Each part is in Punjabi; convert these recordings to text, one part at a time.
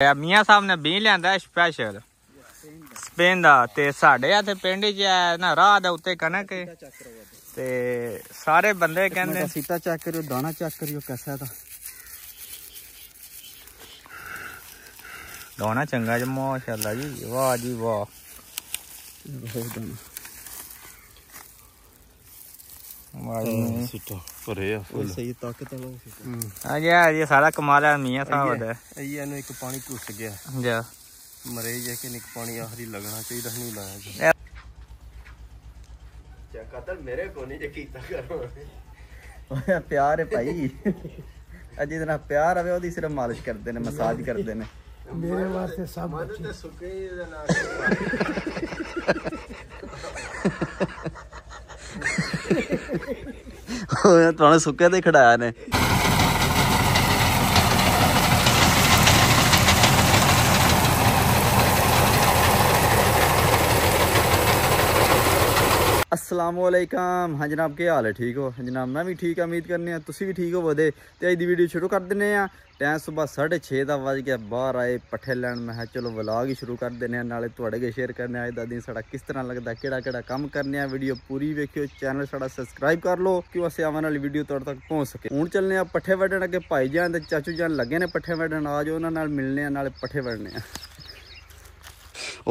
ਮੀਆਂ ਸਾਹਿਬ ਨੇ ਬੀ ਲਿਆਂਦਾ ਸਪੈਸ਼ਲ ਸਪੇਨ ਦਾ ਤੇ ਸਾਡੇ ਇੱਥੇ ਪਿੰਡ 'ਚ ਨਾ ਰਾਹ ਦੇ ਉੱਤੇ ਕਣਕ ਤੇ ਸਾਰੇ ਬੰਦੇ ਕਹਿੰਦੇ सीता चेक करियो दाना चेक करियो कैसा था दाना चंगा जी माशाल्लाह जी वाह जी वाह सही ताकत हाँ जी सारा कमाल है मियां साहब दा एक पानी घुस गया जा मरे जे कि निक पानी आखरी लगना चाहिए नहीं लाया कतर मेरे को नहीं जे कीता करो प्यार है भाई अजी इतना प्यार आवे ओदी सिर्फ मालिश करते ने मसाज करते ने मेरे वास्ते सब ते सुके ना ਤੁਹਾਨੂੰ ਸੁੱਕੇ ਤੇ ਖੜਾਇਆ ਨੇ अस्सलामुअलैकुम हाँ जनाब क्या हाल है ठीक हो हाँ जनाब मैं भी ठीक है उम्मीद करने तुसी भी ठीक हो वधे तो अज की वीडियो शुरू कर दिने टाइम सुबह 6:30 का बज गया बाहर आए पट्ठे लैन मैं चलो व्लॉग ही शुरू कर दिने नाले तुहाडे के शेयर करने अज दा दिन साडा किस तरह लगता केड़ा काम करने वीडियो पूरी वेखियो चैनल साडा सबसक्राइब कर लो क्यों अस आने वाली वीडियो तुहाडे तक पहुँच सके हुण चलने पट्ठे वड्डण अगे भाई जान ते चाचू जान लगे ने पट्ठे वड्डण आ जाओ उन्हां नाल मिलने नाले पट्ठे वड्डने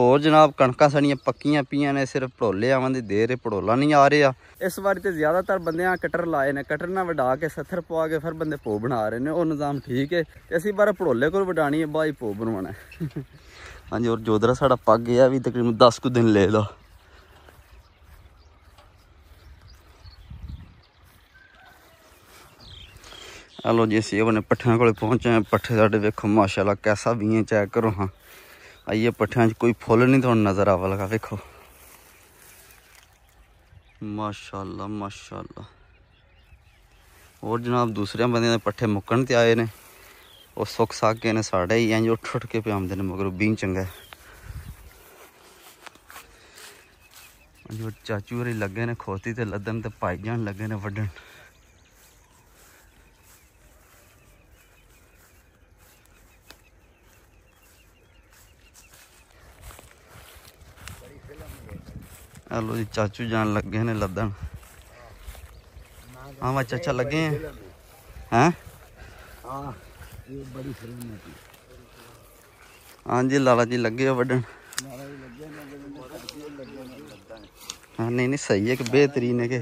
और जनाब कणकां साड़ियां पक्कियां पियां ने सिर्फ भड़ोले आवन दी देर है भड़ोला नहीं आ रहा इस बार तो ज़्यादातर बंदे कटर लाए ने कटर ना वडा के सत्थर पवा के फिर बंदे भो बना रहे हैं और निज़ाम ठीक है इसी बार भड़ोले को वडानी है बाई भो बनवाना है हाँ जी और जोधरा साड़ा पग गया भी तकरीबन 10 कुछ दिन ले दा हेलो जी असी अपने पट्ठियां को पहुंचे हैं पट्ठे साढ़े वेखो माशाल्लाह कैसा भी है चेक करो हाँ आइए पट्ठियां कोई फुल नहीं थोड़ा नज़र आवा लगा वेखो माशाल्लाह माशाल्लाह और जनाब दूसरे बंदे ने पट्ठे मुक्कन ते आए ने और सुख साके ने साढ़े ही इंज उठ के पे आंदे ने मगर बीं चंगा है जो चाचू होरी लगे ने खोती ते लदन ते भाईजान लगे ने वड्डन हेलो जी चाचू जान लगे ने लदन हाँ मैं चाचा लगे हैं हाँ जी लाला जी लगे वड्डन हाँ नहीं सही है कि बेहतरीन है कि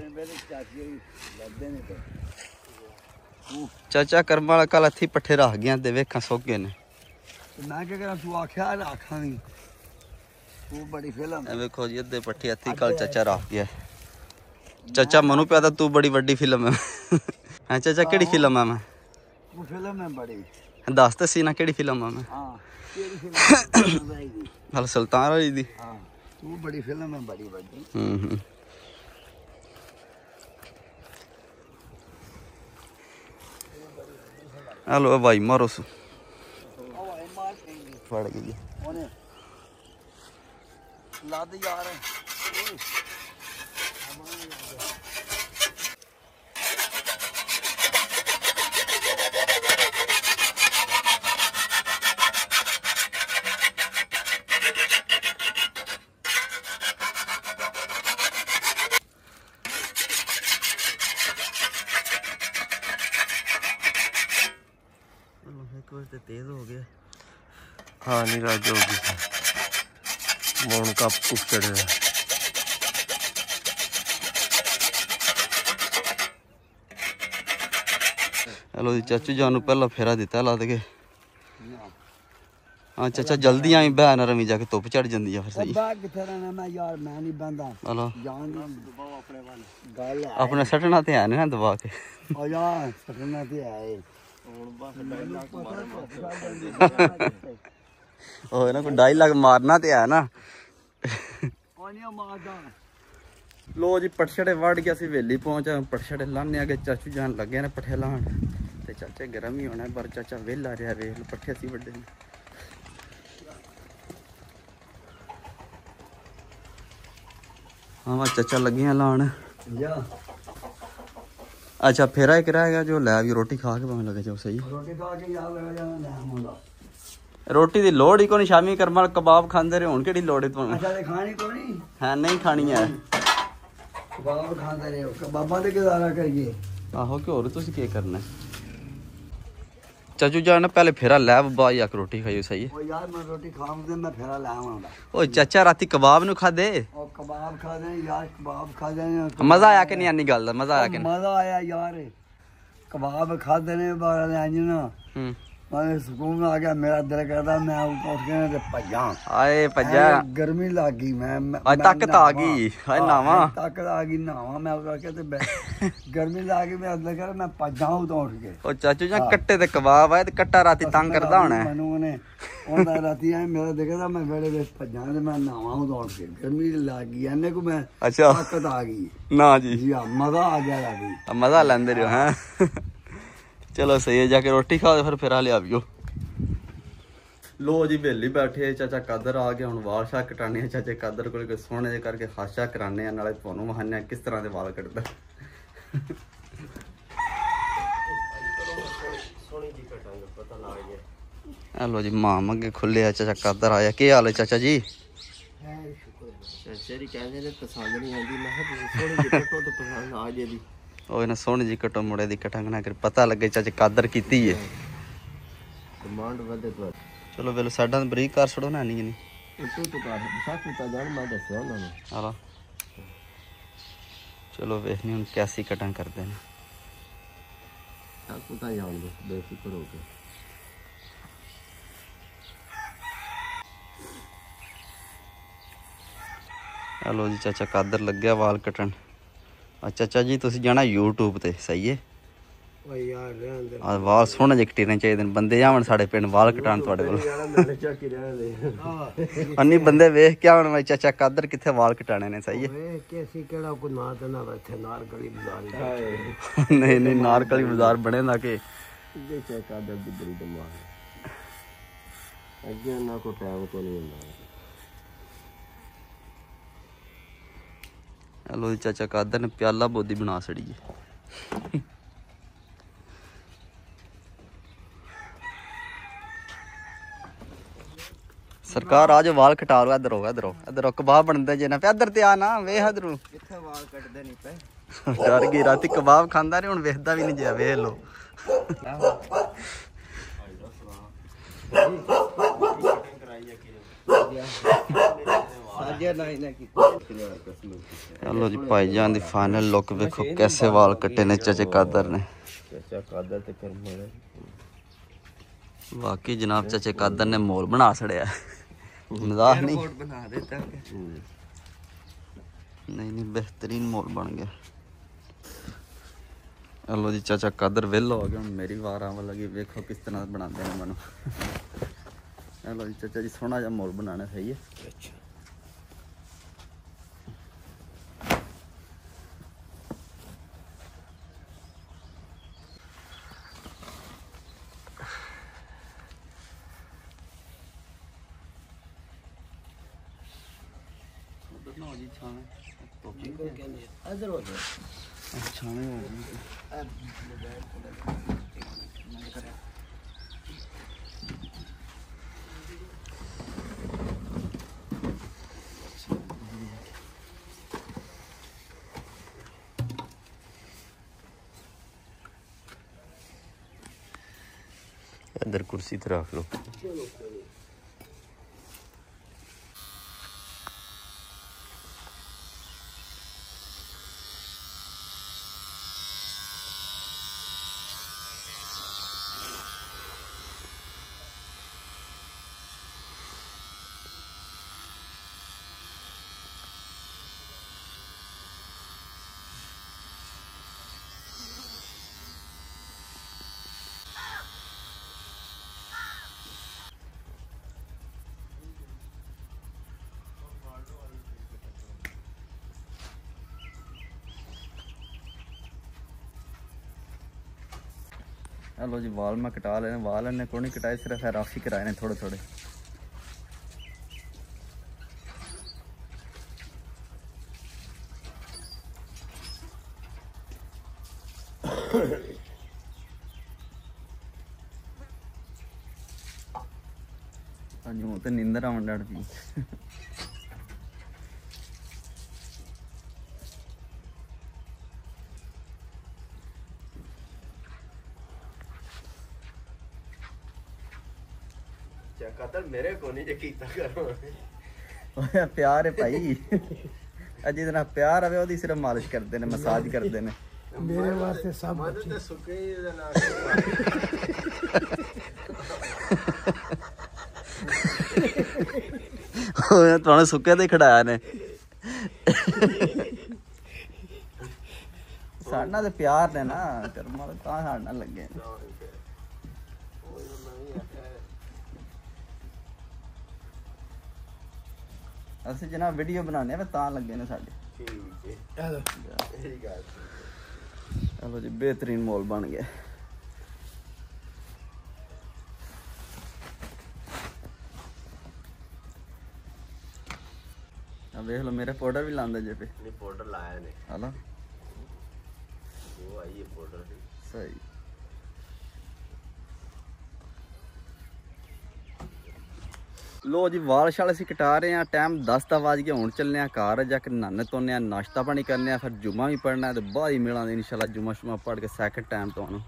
चाचा कर्म वाला कल हथी पट्ठे रख गया ते वेखां सुक गए ने मैं क्या करा तू आख्या रखा नहीं बड़ी फिल्म देखो जी अद्धे पट्टी हथी कल चाचा रख गया चाचा मनु पिया तू बड़ी वड्डी फिल्म है हाँ चाचा केड़ी फिल्म है मैं वो फिल्म है बड़ी दस तो सी ना केड़ी फिल्म है मैं हल सुल्तान वाली दी वो बड़ी फिल्म है बड़ी वड्डी हेलो भाई मारो सु फड़ गई लाद यार तेज हो गया हाँ नहीं राज हो गई मोन का कुछ चढ़े हेलो जी चाचू जानू पहला फेरा दिता ला दे हाँ चाचा जल्दी आई बहन रमी जाके धुप चढ़ जाती है फिर सही हेलो अपने सटना तो है ना दबा के ना कोई डायलॉग मारना तो है ना लो जी पटछड़े वड़ के असं वेली पहुंचा पटछड़े लाने आगे चाचू जान लगे ने पट्ठे लान ते चाचे गर्म ही होना पर चाचा वेला रहा वेख पट्ठे असी वड्डे ने हाँ चाचा लगे हैं लान अच्छा फेरा एक रहेगा जो लै भी रोटी खा के भावें लगे जाओ सही रोटी खा के यार लगा जाना ਰੋਟੀ ਦੀ ਲੋੜ ਹੀ ਕੋਈ ਸ਼ਾਮੀ ਕਰਮਾਂ ਕਬਾਬ ਖਾਂਦੇ ਰਹੇ ਹੁਣ ਕਿਹੜੀ ਲੋੜ ਹੈ ਤੁਹਾਨੂੰ ਅੱਛਾ ਤੇ ਖਾਣੀ ਕੋਈ ਹੈ ਨਹੀਂ ਖਾਣੀ ਹੈ ਕਬਾਬ ਖਾਂਦੇ ਰਹੇ ਕਬਾਬਾਂ ਤੇ ਗੁਜ਼ਾਰਾ ਕਰੀਏ ਆਹੋ ਕਿ ਹੋਰ ਤੁਸੀਂ ਕੀ ਕਰਨਾ ਚਾਚੂ ਜਾਨ ਪਹਿਲੇ ਫੇਰਾ ਲੈ ਬੱਬਾ ਯਾਕ ਰੋਟੀ ਖਾਈਓ ਸਹੀ ਹੈ ਉਹ ਯਾਰ ਮੈਂ ਰੋਟੀ ਖਾਵਾਂਗਾ ਮੈਂ ਫੇਰਾ ਲੈ ਆਵਾਂਗਾ ਓਏ ਚਾਚਾ ਰਾਤੀ ਕਬਾਬ ਨੂੰ ਖਾਦੇ ਉਹ ਕਬਾਬ ਖਾਦੇ ਯਾਰ ਕਬਾਬ ਖਾਦੇ ਮਜ਼ਾ ਆਇਆ ਕਿ ਨਹੀਂ ਆਨੀ ਗੱਲ ਦਾ ਮਜ਼ਾ ਆਇਆ ਕਿ ਨਹੀਂ ਮਜ਼ਾ ਆਇਆ ਯਾਰ ਕਬਾਬ ਖਾਦੇ ਨੇ ਬਾਹਰ ਦੇ ਅੰਜ ਨਾ ਮੈਂ ਸਕੂਨ ਆ ਗਿਆ ਮੇਰਾ ਦਿਲ ਕਰਦਾ ਮੈਂ ਉੱਠ ਕੇ ਤੇ ਭੱਜਾਂ ਆਏ ਭੱਜਾ ਗਰਮੀ ਲੱਗ ਗਈ ਮੈਂ ਅੱਜ ਤਾਕਤ ਆ ਗਈ ਹਾਏ ਨਾਵਾ ਤਾਕਤ ਆ ਗਈ ਨਾਵਾ ਮੈਂ ਉੱਠ ਕੇ ਤੇ ਗਰਮੀ ਲੱਗ ਗਈ ਮੈਂ ਦਿਲ ਕਰ ਮੈਂ ਭੱਜਾਂ ਉੱਠ ਕੇ ਉਹ ਚਾਚੂ ਜਾਂ ਕੱਟੇ ਤੇ ਕਬਾਬ ਆਏ ਤੇ ਕੱਟਾ ਰਾਤੀ ਤੰਗ ਕਰਦਾ ਹੋਣਾ ਮੈਨੂੰ ਉਹਦਾ ਰਾਤੀ ਆ ਮੇਰਾ ਦੇਖਦਾ ਮੈਂ ਵੇਲੇ ਵਿੱਚ ਭੱਜਾਂ ਤੇ ਮੈਂ ਨਾਵਾ ਉੱਠ ਕੇ ਗਰਮੀ ਲੱਗ ਗਈ ਐਨੇ ਕੋ ਮੈਂ ਅੱਛਾ ਤਾਕਤ ਆ ਗਈ ਨਾ ਜੀ ਜੀ ਮਜ਼ਾ ਆ ਗਿਆ ਲੱਗੀ ਮਜ਼ਾ ਲੈਂਦੇ ਰਹੋ ਹੈ ਚਲੋ ਸਹੀ ਹੈ ਜਾ ਕੇ ਰੋਟੀ ਖਾਓ ਫਿਰ ਫੇਰਾ ਲਿਆਵਿਓ ਲੋ ਜੀ ਬੇਲੀ ਬੈਠੇ ਚਾਚਾ ਕਾਦਰ ਆ ਗਿਆ ਹੁਣ ਵਾਲ ਸ਼ਾ ਕਟਾਣੇ ਆ ਚਾਚੇ ਕਾਦਰ ਕੋਲ ਕੋਈ ਸੋਹਣੇ ਜਿਹੇ ਕਰਕੇ ਹਾਸ਼ਾ ਕਰਾਣੇ ਆ ਨਾਲੇ ਤੁਹਾਨੂੰ ਵਹਾਨੇ ਕਿਸ ਤਰ੍ਹਾਂ ਦੇ ਵਾਲ ਕੱਟਦਾ ਲੋ ਜੀ ਮਾਂ ਮੰਗੇ ਖੁੱਲੇ ਆ ਚਾਚਾ ਕਾਦਰ ਆਇਆ ਕੀ ਹਾਲ ਹੈ ਚਾਚਾ ਜੀ ਚਾਚਾ ਜੀ ਕਹਿੰਦੇ ਨੇ ਪਸੰਦ ਨਹੀਂ ਆਉਂਦੀ ਮੈਂ ਕਿਹਾ ਤੁਸੀਂ ਸੋਹਣੀ ਜਿਹੀ ਫੋਟੋ ਪਸੰਦ ਆ ਜੇ ਦੀ ਉਹ ਇਹਨਾਂ ਸੋਹਣੀ ਜੀ ਕਟੋ ਮੁੜੇ ਦੀ ਕਟੰਗ ਨਾ ਕਰ ਪਤਾ ਲੱਗੇ ਚਾਚੇ ਕਾਦਰ ਕੀਤੀ ਏ ਡਿਮਾਂਡ ਵਧੇ ਤੋਂ ਚਲੋ ਵੇਲੇ ਸਾਡਾ ਬਰੀਕ ਕਰ ਛੜੋ ਨਾ ਨਹੀਂ ਤੂੰ ਕਰ ਸਾਕੂ ਤਾਂ ਜਾਣ ਮੈਂ ਦੱਸਿਆ ਉਹਨਾਂ ਨੂੰ ਆਲਾ ਚਲੋ ਵੇਖਨੀ ਹੁਣ ਕੈਸੀ ਕਟੰਗ ਕਰਦੇ ਨੇ ਸਾਕੂ ਤਾਂ ਜਾਣ ਦੋ ਬੇਫਿਕਰ ਹੋ ਕੇ ਹਲੋ ਜੀ ਚਾਚਾ ਕਾਦਰ ਲੱਗਿਆ ਵਾਲ ਕਟਣ ਚਾਚਾ ਜੀ ਤੁਸੀਂ ਜਾਣਾ YouTube ਤੇ ਸਹੀ ਹੈ ਓਏ ਯਾਰ ਰਹਿਣ ਦੇ ਆ ਵਾਲ ਸੋਹਣੇ ਜਿਹੇ ਕਟੀਨੇ ਚਾਹੀਦੇ ਨੇ ਬੰਦੇ ਆਵਣ ਸਾਡੇ ਪਿੰਡ ਵਾਲ ਕਟਾਣ ਤੁਹਾਡੇ ਕੋਲ ਅੰਨੀ ਬੰਦੇ ਵੇਖ ਕੇ ਆਵਣ ਚਾਚਾ ਕਾਦਰ ਕਿੱਥੇ ਵਾਲ ਕਟਾਣੇ ਨੇ ਸਹੀ ਹੈ ਓਏ ਕਿਸੀ ਕਿਹੜਾ ਕੋ ਨਾ ਤੇ ਨਾ ਇੱਥੇ ਨਾਰਕਲੀ ਬਾਜ਼ਾਰ ਨਹੀਂ ਨਹੀਂ ਨਾਰਕਲੀ ਬਾਜ਼ਾਰ ਬਣੇ ਨਾ ਕਿ ਦੇ ਚਾ ਕਾਦਰ ਦੀ ਬੜੀ ਦਿਮਾਗ ਅੱਗੇ ਨਾ ਕੋ ਟਾਈਮ ਕੋ ਨਹੀਂ ਹੁੰਦਾ ਹਲੋ ਜੀ ਚਾਚਾ ਕਾਦਰ ਨੇ ਪਿਆਲਾ ਬੋਦੀ ਬਣਾ ਛੜੀ ਹੈ ਸਰਕਾਰ ਆ ਜੋ ਵਾਲ ਕਟਾ ਲੋ ਇਧਰ ਕਬਾਬ ਬਣਦੇ ਜੇ ਨਾ ਪੇ ਇਧਰ ਤੇ ਆ ਨਾ ਵੇਖ ਇਧਰੋਂ ਕਿੱਥੇ ਵਾਲ ਕੱਟਦੇ ਨਹੀਂ ਪਏ ਡਰ ਗਈ ਰਾਤੀ ਕਬਾਬ ਖਾਂਦਾ ਨਹੀਂ ਹੁਣ ਵੇਖਦਾ ਵੀ ਨਹੀਂ ਜਿਆ ਵੇਖ ਲੋ ਚਲੋ ਜੀ ਭਾਈ ਜਾਨ ਦੀ ਫਾਈਨਲ ਲੁੱਕ ਵੇਖੋ ਕੈਸੇ ਵਾਲ ਕੱਟੇ ਨੇ ਚਾਚੇ ਕਾਦਰ ਨੇ ਚਾਚਾ ਕਾਦਰ ਤੇ ਕਰ ਮੇਰੇ ਵਾਕਈ ਜਨਾਬ ਚਾਚੇ ਕਾਦਰ ਨੇ ਮੋਲ ਬਣਾ ਛੜਿਆ ਮਜ਼ਾਕ ਨਹੀਂ ਬਣਾ ਦਿੱਤਾ ਨਹੀਂ ਬਿਹਤਰੀਨ ਮੋਲ ਬਣ ਗਿਆ ਹਲੋ ਜੀ ਚਾਚਾ ਕਾਦਰ ਵਿਹਲ ਹੋ ਗਿਆ ਹੁਣ ਮੇਰੀ ਵਾਰ ਆਉਣ ਲੱਗੀ ਵੇਖੋ ਕਿਸ ਤਰ੍ਹਾਂ ਬਣਾਉਂਦੇ ਨੇ ਮੈਨੂੰ ਹਲੋ ਜੀ ਚਾਚਾ ਜੀ ਸੋਹਣਾ ਜਿਹਾ ਮੋਲ ਬਣਾਉਣਾ ਸਹੀ ਹੈ ਅੱਛਾ इधर हो इधर कुर्सी तो रख लो हेलो जी वाल मैं कटा लेने वाल ने को नहीं कटाए सिर्फ राफ ही कराए ने थोड़े थोड़े ਹਾਂਜੀ ਹੁਣ ਤੇ ਨੀਂਦਰ ਆਉਣ ਡੜ ਪਈ। ਕਤਲ ਮੇਰੇ ਕੋ ਨਹੀਂ ਜੇ ਕੀਤਾ ਕਰੋ। ਓਏ ਪਿਆਰ ਹੈ ਭਾਈ, ਜਿਹਦੇ ਨਾਲ ਪਿਆਰ ਆਵੇ ਉਹਦੀ ਸਿਰਫ ਮਾਲਿਸ਼ ਕਰਦੇ ਨੇ, ਮਸਾਜ ਕਰਦੇ ਨੇ। ਮੇਰੇ ਵਾਸਤੇ ਸਭ ਮਨ ਤੇ ਸੁੱਕੇ ਹੀ ਦੇ ਨਾਲ ਉਹ ਤੁਹਾਨੂੰ ਸੁੱਕੇ ਤੇ ਖੜਾਇਆ ਨੇ। ਸਾਡੇ ਨਾਲ ਤੇ ਪਿਆਰ ਨੇ ਨਾ ਕਰਮਾਂ ਤਾਂ ਸਾਡੇ ਨਾਲ ਲੱਗੇ ਨੇ। ਅਸੀਂ ਜਨਾਬ ਵੀਡੀਓ ਬਣਾਉਂਦੇ ਆ ਤਾਂ ਲੱਗੇ ਨੇ ਸਾਡੇ। ਠੀਕ ਹੈ ਠੀਕ ਹੈ। ਚਲੋ ਜੀ ਬਿਹਤਰੀਨ ਮਾਹੌਲ ਬਣ ਗਿਆ। ਆ ਵੇਖ ਲਓ ਮੇਰੇ ਪਾਊਡਰ ਵੀ ਲਾਉਂਦੇ ਜੇ ਪੇ। ਨਹੀਂ ਪਾਊਡਰ ਲਾਇਆ ਨੇ ਹਲਾ ਉਹ ਆਈ ਹੈ ਪਾਊਡਰ ਸਹੀ। ਲੋ ਜੀ ਵਾਲ ਛਾਲ ਅਸੀਂ ਕਟਾ ਰਹੇ ਆ। ਟਾਈਮ 10 ਦਾ ਵੱਜ ਗਿਆ। ਹੁਣ ਚੱਲਨੇ ਆ ਘਰ ਜਾ ਕੇ ਨਹਾਨੇ ਧੋਨੇ ਆ, ਨਾਸ਼ਤਾ ਪਾਣੀ ਕਰਨੇ ਆ, ਫਿਰ ਜੁਮਾ ਵੀ ਪੜਨਾ ਤੇ ਬਾਅਦ ਹੀ ਮਿਲਾਂਗੇ ਇਨਸ਼ਾਅੱਲਾ ਜੁਮਾ ਸ਼ੁਮਾ ਪੜ ਕੇ ਸੈਕਿੰਡ ਟਾਈਮ ਤੁਹਾਨੂੰ।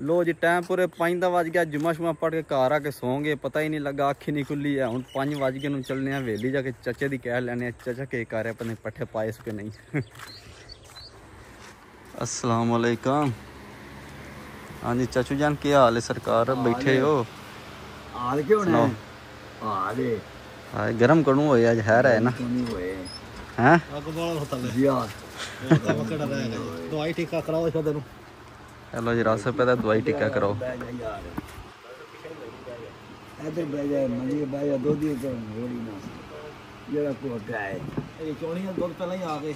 ਲੋ ਜੀ ਟਾਈਮ ਪੂਰੇ 5 ਦਾ ਵੱਜ ਗਿਆ। ਜੁਮਾ ਸ਼ੁਮਾ ਪੜ ਕੇ ਘਰ ਆ ਕੇ ਸੌਂਗੇ, ਪਤਾ ਹੀ ਨਹੀਂ ਲੱਗਾ, ਅੱਖ ਹੀ ਨਹੀਂ ਖੁੱਲੀ ਹੈ। ਹੁਣ 5 ਵੱਜ ਗਏ ਨੂੰ ਚੱਲਨੇ ਆ ਵੇਲੀ ਜਾ ਕੇ ਚਾਚੇ ਦੀ ਕਹਿ ਲੈਣੇ ਆ ਚਾਚਾ ਕੀ ਕਰ ਰਿਹਾ, ਪਤਾ ਨਹੀਂ ਪੱਠੇ ਪਾਏ ਸੋ ਕਿ ਨਹੀਂ। अस्सलाम वालेकुम। हाँ जी चाचू जान क्या हाल है? सरकार बैठे हो? हाल क्यों ना हाल है हाँ गरम करूँ हो आज है रहा है ना नहीं हुए हैं जी यार दवाई टीका कराओ इसका तेनू। चलो जी रास्ते पे दवाई टिक्का कराओ। इधर बह जाए मंडी बह जाए दो दिन तो होड़ी ना जेड़ा कोटा है ये चोणियां दो पहले ही आ गए।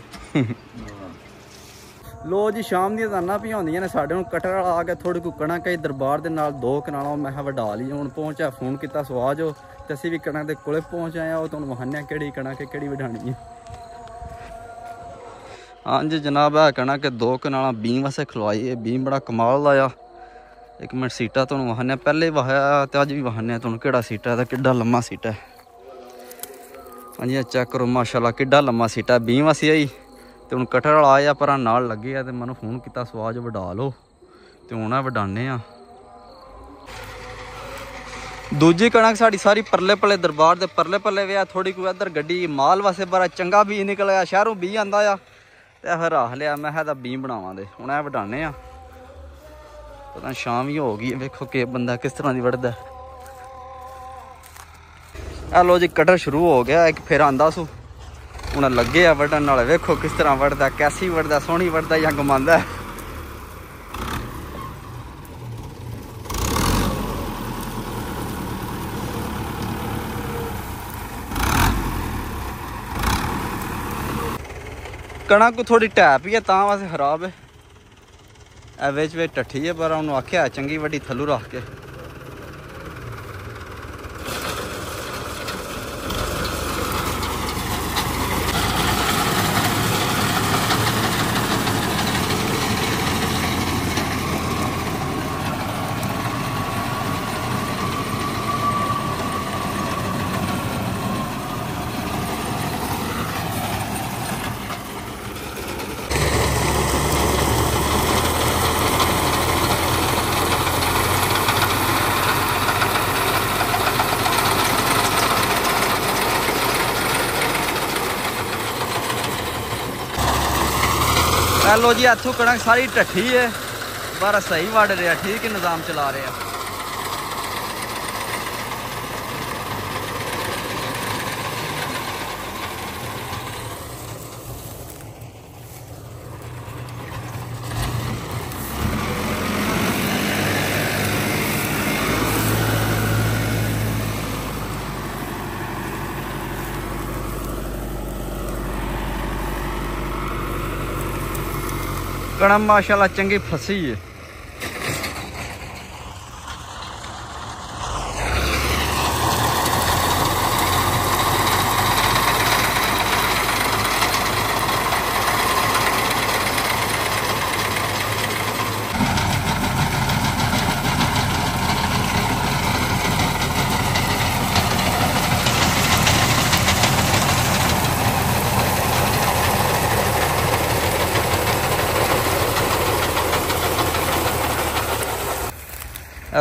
ਲੋ ਜੀ ਸ਼ਾਮ ਦੀਆਂ ਦਾਨਾਂ ਵੀ ਹੁੰਦੀਆਂ ਨੇ ਸਾਡੇ। ਹੁਣ ਕਟਰ ਵਾਲਾ ਆ ਕੇ ਥੋੜੀ ਕੁ ਕਣਕ ਕਈ ਦਰਬਾਰ ਦੇ ਨਾਲ 2 ਕਨਾਲਾਂ ਮੈਂ ਕਿਹਾ ਵਢਾ ਲਈ। ਹੁਣ ਪਹੁੰਚਿਆ ਫੋਨ ਕੀਤਾ ਸੋ ਆ ਜਾਓ ਤੇ ਅਸੀਂ ਵੀ ਕਣਕ ਦੇ ਕੋਲੇ ਪਹੁੰਚ ਆਏ ਆ। ਉਹ ਤੁਹਾਨੂੰ ਵਹਾਨਿਆ ਕਿਹੜੀ ਕਣਕ ਕਿਹੜੀ ਵਢਾਣੀ ਹੈ। ਹਾਂਜੀ ਜਨਾਬ ਆ ਕਣਕ 2 ਕਨਾਲਾਂ ਬੀਮ ਵਾਸਤੇ ਖਲਵਾਈ ਹੈ। ਬੀਮ ਬੜਾ ਕਮਾਲ ਦਾ ਆ। ਇੱਕ ਮਿੰਟ ਸੀਟਾ ਤੁਹਾਨੂੰ ਵਹਾਨਿਆ ਪਹਿਲੇ ਵਹਾਇਆ ਤੇ ਅੱਜ ਵੀ ਵਹਾਨਿਆ ਤੁਹਾਨੂੰ ਕਿਹੜਾ ਸੀਟਾ ਦਾ ਕਿੱਡਾ ਲੰਮਾ ਸੀਟਾ। ਹਾਂਜੀ ਚੈੱਕ ਕਰੋ ਮਾਸ਼ਾਅੱਲਾ ਕਿੱਡਾ ਲੰਮਾ ਸੀਟਾ ਬੀਮ ਵਾਸੀ ਆਈ। ਤੇ ਹੁਣ ਕਟਰ ਵਾਲਾ ਆਇਆ ਪਰ ਨਾਲ ਲੱਗੇ ਆ ਤੇ ਮੈਨੂੰ ਫੋਨ ਕੀਤਾ ਸਵਾਜ ਵਢਾ ਲਓ ਤੇ ਹੁਣ ਆ ਵਢਾਣੇ ਆ। ਦੂਜੀ ਕਣਕ ਸਾਡੀ ਸਾਰੀ ਪਰਲੇ ਪੱਲੇ ਦਰਬਾਰ ਦੇ ਪਰਲੇ ਪੱਲੇ ਵਿਆ। ਥੋੜੀ ਕੋਈ ਇੱਧਰ ਗੱਡੀ ਮਾਲ ਵਾਸਤੇ ਬੜਾ ਚੰਗਾ ਬੀਜ ਨਿਕਲ ਆਇਆ, ਸ਼ਹਿਰੋਂ ਬੀਜ ਆਂਦਾ ਆ ਤੇ ਫਿਰ ਰੱਖ ਲਿਆ। ਮੈਂ ਕਿਹਾ ਤਾਂ ਬੀਜ ਬਣਾਵਾਂਗੇ ਹੁਣ ਇਹ ਵਢਾਣੇ ਆ। ਪਤਾ ਸ਼ਾਮ ਹੀ ਹੋ ਗਈ, ਵੇਖੋ ਕਿ ਬੰਦਾ ਕਿਸ ਤਰ੍ਹਾਂ ਦੀ ਵਢਦਾ। ਆ ਲੋ ਜੀ ਕਟਰ ਸ਼ੁਰੂ ਹੋ ਗਿਆ। ਇੱਕ ਫੇਰ ਆਂਦਾ ਸੂ ਹੁਣ ਲੱਗੇ ਆ ਵੱਢਣ ਨਾਲ। ਵੇਖੋ ਕਿਸ ਤਰ੍ਹਾਂ ਵੱਢਦਾ, ਕੈਸੀ ਵੱਢਦਾ, ਸੋਹਣੀ ਵੱਢਦਾ ਜਾਂ ਘੁਮਾਉਂਦਾ। ਕਣਕ ਥੋੜੀ ਢੈਪ ਹੀ ਹੈ ਤਾਂ ਵਾਸਤੇ ਖਰਾਬ ਹੈ। ਇਹ ਵਿੱਚ ਵਿੱਚ ਟੱਠੀ ਹੈ ਪਰ ਉਹਨੂੰ ਆਖਿਆ ਚੰਗੀ ਵੱਡੀ ਥੱਲੂ ਰੱਖ ਕੇ। लो जी इतों कणक सारी ढठी है पर सही वड़ रहा, ठीक है निज़ाम चला रहा। कणक माशाल्लाह चंगी फसी है।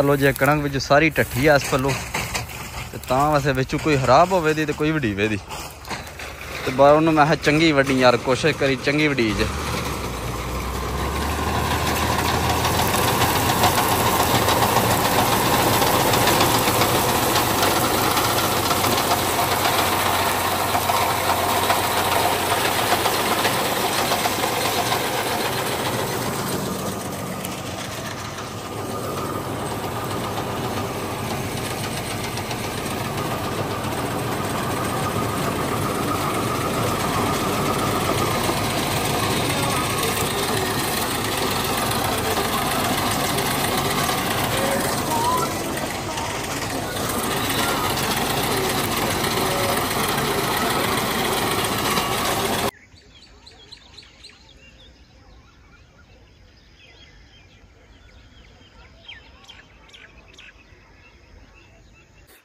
लो जी कणक विच सारी ढट्ठी है इस पल्लों ते तां वैसे विच कोई खराब होवे दी ते कोई वडीवे दी ते बार उन्होंने मैं चंगी वड्डी यार कोशिश करी चंगी वडीज।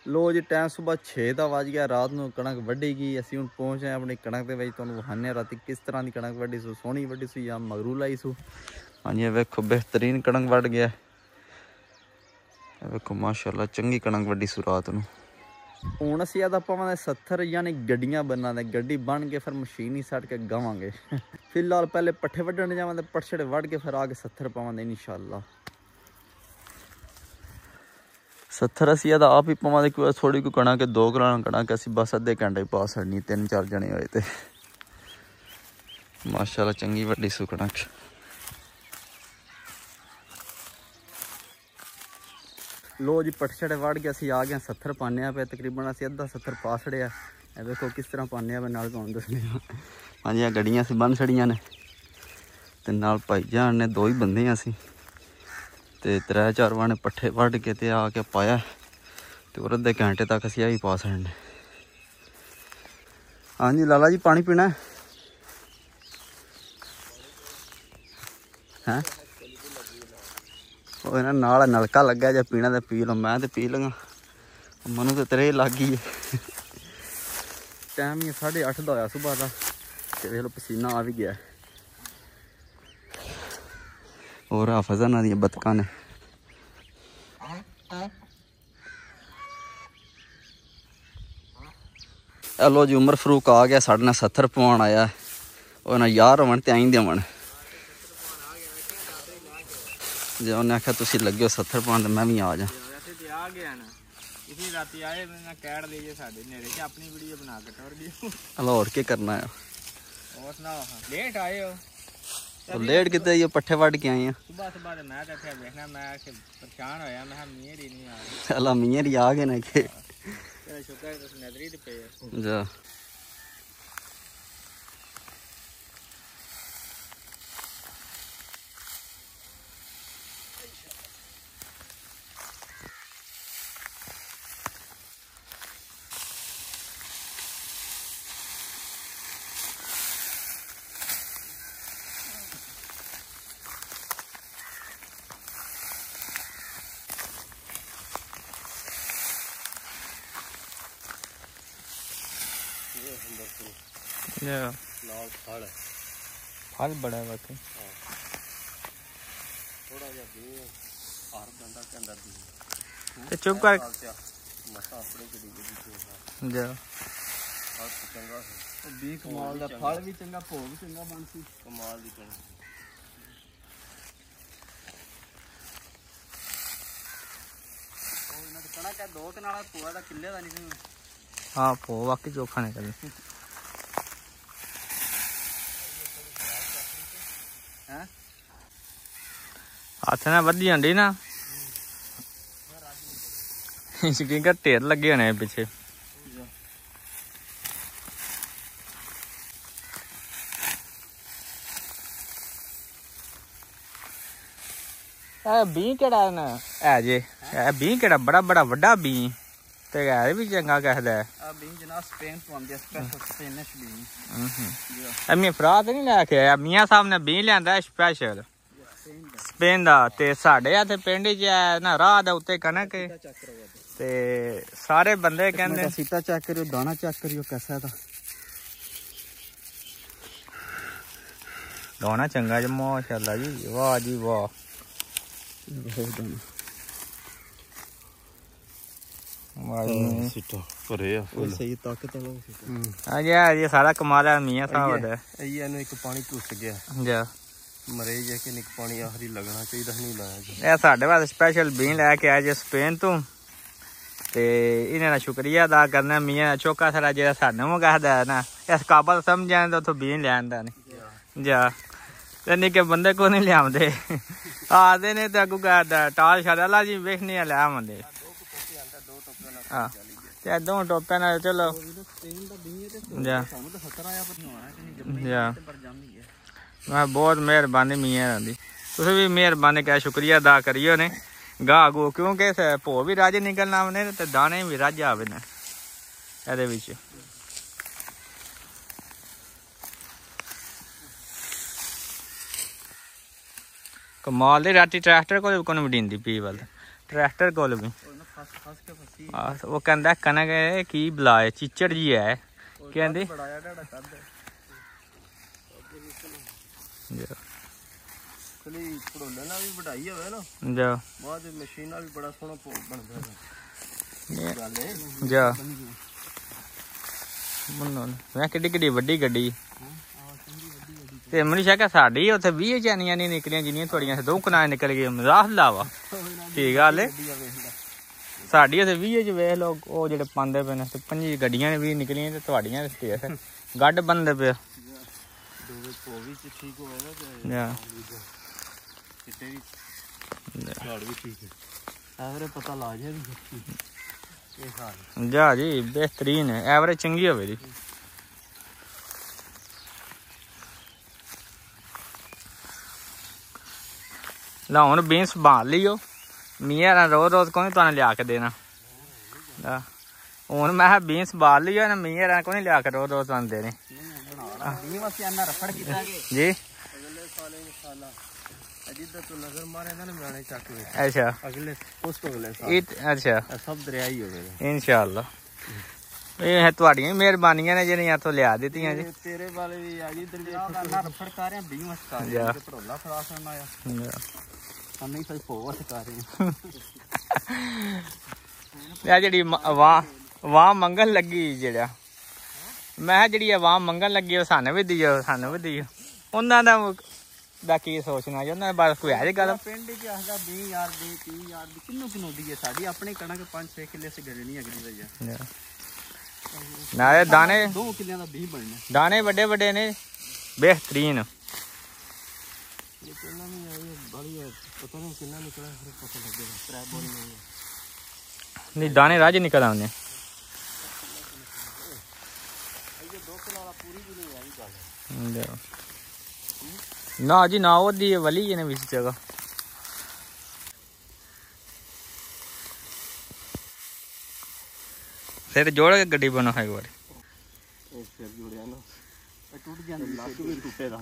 लो जी टाइम सुबह 6 का वज गया रात को कणक वड्डी गई असीं हुण पहुंच आए अपनी कणक के तुहानूं विखाने राती किस तरह की कणक वड्डी सू सोहनी वड्डी सी या मगरू लाई सू। हाँ जी वेखो बेहतरीन कणक वड़ गया वेखो माशाअल्लाह चंगी कणक वड्डी सू रात नूं। हुण असीं अदा पावांगे 70 यानी गड्डियां बनाने गड्डी बन के फिर मशीन ही सट के गावांगे फिलहाल पहले पट्ठे वड्डण जावांगे पट्ठे वड़ के फिर आके 70 पावांगे इंशाअल्लाह। 70 असी अदा आप ही पावे कि थोड़ी कोई कणक 2 किलो कणक असी बस अद्धे घंटे पा छड़नी 3-4 जने होए ते माशाअल्लाह चंगी वड्डी सू कणक। लो जी पट्ठे वड़ के असी आ गए 70 पाने पे तकरीबन असी अद्धा 70 पा छड़िया देखो किस तरह पाने पे नाल तुहानूं दसने। हाँ जी गड्डियां असी बन छड़ियां ने ते नाल भाई जान ने 2 ही बंदे असी ते 3-4 वाने पट्ठे वड़ के ते आके पाया ते और अद्धे घंटे तक असी आई पा सकने। हाँ जी लाला जी पानी पीना है वो ना नाल नलका लगा जे पीना तो पी लो मैं तो पी लगा मनु तो तेरे लग गई है। टाइम ही 8:30 का होया सुबह का ते देख लो पसीना आ भी गया और हाफजा दी बतका ने हेलो जी उमर फरूक आ गया साढ़े 70 पवान आया और ना यार होवन ते आई देवन जे उन्हें आख्या तुसी लगे हो 70 पवान तो मैं भी आ जा और क्या करना है लेट आए हो तो लेट कितने ये पट्ठे वड़ के आए हैं सुबह सुबह मैं देखना मैं परेशान होया मैं मीर ही नहीं आ चला मियाँ ही आ गए ना के शुक्र है तुस नजरी ते पे जा फल बड़ा है बाकी थोड़ा जिहा दूर हर बंदा के अंदर दी ते चुप कर मसा अपने के दी जा चंगा है बी कमाल दा फल भी चंगा भोग भी चंगा बन सी कमाल दी कण कोई ना कणा क्या 2 कनाला पूरा दा किले दा नहीं हाँ पो बाकी चोखा निकल हाथ ना बदी जाती ना इसकी का ढेर लगे होने पीछे बी केड़ा ना है जे बी केड़ा बड़ा बड़ा वड्डा बी ते है भी चंगा कहदा है बी जनाब स्पेन पवांदे स्पेशल स्पेनिश बी अम्मी फरात नहीं लेके आया मियां साहब ने बी लियांदा स्पेशल स्पेन दा ते साडे इत्थे पिंड च है ना राह दे उत्ते कनक ते सारे बंदे कहंदे सीता चेक करियो दाना चेक करियो कैसा था दाना चंगा जी माशाल्लाह जी वाह जी वाह ਸਿੱਟਾ ਭਰੇ ਆ ਫੁੱਲ ਸਹੀ ਤਾਕਤ ਵਾਲਾ ਇਹ ਸਾਰਾ ਕਮਾਲ ਹੈ ਮੀਆਂ ਸਾਹਿਬ ਦਾ। ਇਹਨੂੰ ਇੱਕ ਪਾਣੀ ਘੁੱਸ ਗਿਆ ਜਾ ਮਰੇ ਜੇ ਕਿ ਨਿਕ ਪਾਣੀ ਆਖਰੀ ਲੱਗਣਾ ਚਾਹੀਦਾ ਨਹੀਂ ਲਾਇਆ ਜੀ। ਇਹ ਸਾਡੇ ਵਾਸਤੇ ਸਪੈਸ਼ਲ ਬੀਨ ਲੈ ਕੇ ਆਏ ਜੇ ਸਪੇਨ ਤੋਂ ਤੇ ਇਹਨਾਂ ਦਾ ਸ਼ੁਕਰੀਆ ਅਦਾ ਕਰਨਾ ਮੀਆਂ ਚੋਕਾ ਸਾਰਾ ਜਿਹੜਾ ਸਾਨੂੰ ਮੰਗਾਦਾ ਨਾ ਇਸ ਕਾਬਲ ਸਮਝਾਂ ਤਾਂ ਉੱਥੋਂ ਬੀਨ ਲੈਂਦਾ ਨਹੀਂ ਜਾ ਤੇ ਨਿੱਕੇ ਬੰਦੇ ਕੋ ਨਹੀਂ ਲਿਆਉਂਦੇ ਆਦੇ ਨੇ ਤੇ ਅੱਗੂ ਕਰਦਾ ਟਾਲ ਛਾਲਾ ਜੀ ਵੇਖਨੇ ਆ ਲੈ ਆਉਂਦੇ ਹਾਂ ਤੇ ਦੋ ਟੋਪਿਆਂ ਨਾਲ ਚਲੋ ਜਾ ਜਾ ਮੈਂ ਬਹੁਤ ਮਿਹਰਬਾਨੀ ਮੀਆਂ ਦੀ ਤੁਸੀਂ ਵੀ ਮਿਹਰਬਾਨੀ ਕਹਿ ਸ਼ੁਕਰੀਆ ਅਦਾ ਕਰਿਓ ਨੇ ਗਾਹ ਗੋ ਕਿਉਂਕਿ ਭੋ ਵੀ ਰਾਜੇ ਨਿਕਲਣਾ ਉਹਨੇ ਤੇ ਦਾਣੇ ਵੀ ਰੱਜ ਆਵੇ ਨੇ ਇਹਦੇ ਵਿੱਚ ਕਮਾਲ ਦੇ ਰਾਤੀ ਟਰੈਕਟਰ ਕੋਲ ਕੋਈ ਵਡਿੰਦੀ ਪੀ ਵੱਲ ਟਰੈਕਟਰ ਕੋਲ ਵੀ ਉਹ ਕਹਿੰਦਾ ਕਣਕ ਕੀ ਬੁਲਾਏ ਚੀਚੜ ਜੀ ਹੈ ਕਹਿੰਦੇ ਖਲੀ ਪੜੋਲੇ ਨਾਲ ਵੀ ਵਢਾਈ ਹੋਵੇ ਨਾ ਜਾ ਬਾਅਦ ਮਸ਼ੀਨ ਨਾਲ ਵੀ ਬੜਾ ਸੋਹਣਾ ਬਣਦਾ ਗੱਲ ਜਾ ਮੈਂ ਕਿੱਡੀ ਕਿੱਡੀ ਵੱਡੀ ਗੱਡੀ ਤੇ ਮੈਨੂੰ ਸ਼ੱਕ ਸਾਡੀ ਉੱਥੇ 20 ਚਾਨੀਆਂ ਨਹੀਂ ਨਿਕਲੀਆਂ ਜਿੰਨੀਆਂ ਤੁਹਾਡੀਆਂ ਦੋ ਕਨਾਲ ਨਿਕਲ ਗਏ ਮਜ਼ਾਕ ਲਾਵਾ ਠੀਕ ਗੱਲ ਏ ਸਾਡੀ ਉੱਥੇ 20 ਚ ਵੇਖ ਲੋ ਉਹ ਜਿਹੜੇ ਪਾਉਂਦੇ ਪਏ ਨੇ ਤੇ 5 ਗੱਡੀਆਂ ਨੇ 20 ਨਿਕਲੀਆਂ ਤੇ ਤੁਹਾਡੀਆਂ ਤੇ ਗੱਡ ਬੰਦੇ ਪਏ ਠੀਕ ਹੋਵੇਗਾ ਤੇ ਜਾ ਕਿਤੇ ਵੀ ਝਾੜ ਵੀ ਠੀਕ ਹੈ ਐਵਰੇ ਪਤਾ ਲਾ ਜਾ ਵੀ ਇਹ ਹਾਲ ਜਾ ਜੀ ਬਿਹਤਰੀਨ ਹੈ ਐਵਰੇਜ ਚੰਗੀ ਹੋਵੇ ਜੀ ਲਾ ਹੁਣ ਬੀਨ ਸੰਭਾਲ ਲਿਓ ਮੀਆਂ ਰੋਜ਼ ਰੋਜ਼ ਕੋਈ ਤੁਹਾਨੂੰ ਲਿਆ ਕੇ ਦੇਣਾ ਹੁਣ ਮੈਂ ਬੀਨ ਸੰਭਾਲ ਲਿਓ ਨਾ ਮੀਆਂ ਕੋਈ ਲਿਆ ਕੇ ਰੋਜ਼ ਰੋਜ਼ ਤੁਹਾਨੂੰ ਦੇਣੇ ਜੀ ਜਿੱਦਾਂ ਤੂੰ ਨਜ਼ਰ ਮਾਰੇ ਨਾ ਮਿਆਣੇ ਚੱਕ ਵੇ ਅੱਛਾ ਅਗਲੇ ਉਸ ਤੋਂ ਅਗਲੇ ਅੱਛਾ ਸਭ ਦਰਿਆ ਹੀ ਹੋਵੇਗਾ ਇਨਸ਼ਾਅੱਲਾ ਇਹ ਹੈ ਤੁਹਾਡੀਆਂ ਮਿਹਰਬਾਨੀਆਂ ਨੇ ਜਿਹੜੀਆਂ ਇੱਥੋਂ ਲਿਆ ਦਿੱਤੀਆਂ ਜੀ ਤੇਰੇ ਵਾਲੇ ਵੀ ਆ ਜੀ ਇਧਰ ਵੀ ਨਾ ਰਫੜ ਕਰ ਰਹੇ ਬੀ ਮਸ ਕਰ ਰਹੇ ਤੇ ਭਰੋਲਾ ਫੜਾ ਕਰਨਾ ਆ ਨਹੀਂ ਸਹੀ ਪੋਵਸ ਕਰ ਰਹੇ ਇਹ ਜਿਹੜੀ ਵਾਹ ਮੰਗਣ ਲੱਗੀ ਜਿਹੜਾ ਮੈਂ ਜਿਹੜੀ ਆਵਾਮ ਮੰਗਣ ਲੱਗੀ ਉਹ ਸਾਨੂੰ ਵੀ ਦਿਓ ਉਹਨਾਂ ਦਾ ਕੀ ਸੋਚਣਾ ਜੀ ਉਹਨਾਂ ਬਸ ਕੋਈ ਹੈ ਗੱਲ ਪਿੰਡ ਚ ਆਖਦਾ 20,000 ਦੀ 30,000 ਦੀ ਕਿੰਨੂੰ ਦੀ ਹੈ ਸਾਡੀ ਆਪਣੀ ਕਣਕ 5-6 ਕਿੱਲੇ ਸੇ ਗੜਨੀ ਅਗਲੀ ਵਜਾ ਨਾਲੇ ਦਾਣੇ 2 ਕਿੱਲਿਆਂ ਦਾ 20 ਬਣਨਾ ਦਾਣੇ ਵੱਡੇ ਵੱਡੇ ਨੇ ਬਿਹਤਰੀਨ ਇਹ ਪਹਿਲਾਂ ਨਹੀਂ ਆਈ ਬੜੀ ਪਤਾ ਨਹੀਂ ਕਿੰਨਾ ਨਿਕਲਿਆ ਫਿਰ ਪਤਾ ਲੱਗੇਗਾ ਟਰੈਪ ਬੋਲ ਨਹੀਂ ਦਾਣੇ ਰਾਜ ਨਿਕਲ ਆਉਂਦੇ ਨਾ ਜੀ ਨਾ ਉਹਦੀ ਵਲੀ ਨੇ ਵਿੱਚ ਜਗ੍ਹਾ ਫਿਰ ਜੋੜ ਕੇ ਗੱਡੀ ਬਣਾ ਹੈ ਇੱਕ ਵਾਰ ਫਿਰ ਜੁੜਿਆ ਨਾ ਟੁੱਟ ਜਾਂਦਾ ਲੱਕ ਵੀ ਟੁੱਟੇਗਾ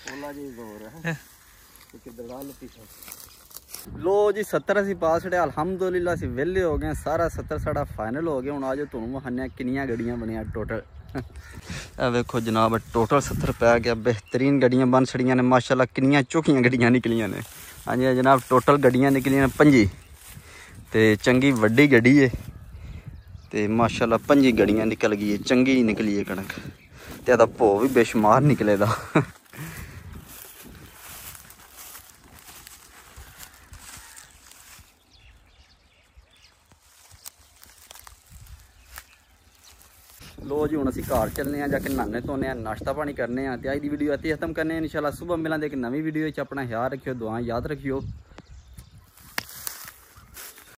ਉਹਲਾ ਜੀ ਜ਼ੋਰ ਹੈ ਕਿ ਦੜਾ ਲੱਤੀ ਲੋ ਜੀ 70 ਅਸੀਂ ਪਾਸ ਛੜਿਆ ਅਲਹਮਦੁਲਿਲਾ ਅਸੀਂ ਵਿਹਲੇ ਹੋ ਗਏ ਸਾਰਾ 70 ਸਾਡਾ ਫਾਈਨਲ ਹੋ ਗਿਆ ਹੁਣ ਆਜੋ ਤੁਹਾਨੂੰ ਵਹਾਨਿਆ ਕਿੰਨੀਆਂ ਗੱਡੀਆਂ ਬਣੀਆਂ ਟੋਟਲ ਇਹ ਵੇਖੋ ਜਨਾਬ ਟੋਟਲ 70 ਪੈ ਗਿਆ ਬਿਹਤਰੀਨ ਗੱਡੀਆਂ ਬਣ ਛੜੀਆਂ ਨੇ ਮਾਸ਼ਾਅੱਲਾ ਕਿੰਨੀਆਂ ਚੋਖੀਆਂ ਗੱਡੀਆਂ ਨਿਕਲੀਆਂ ਨੇ ਹਾਂਜੀ ਜਨਾਬ ਟੋਟਲ ਗੱਡੀਆਂ ਨਿਕਲੀਆਂ ਨੇ 5 ਤੇ ਚੰਗੀ ਵੱਡੀ ਗੱਡੀ ਏ ਤੇ ਮਾਸ਼ਾਅੱਲਾ 5 ਗੱਡੀਆਂ ਨਿਕਲ ਗਈ ਏ ਚੰਗੀ ਨਿਕਲੀ ਏ ਕਣਕ ਤੇ ਇਹਦਾ ਭੋ ਵੀ ਬੇਸ਼ੁਮਾਰ ਨਿਕਲੇ ਦਾ लो जी हुण असीं घर चलने जा के नहाने धोने नाश्ता पानी करने ते अज दी वीडियो इत्थे खत्म करने इंशाल्लाह सुबह मिलांगे एक नवी वीडियो च अपना ख्याल रखियो दुआ याद रखियो।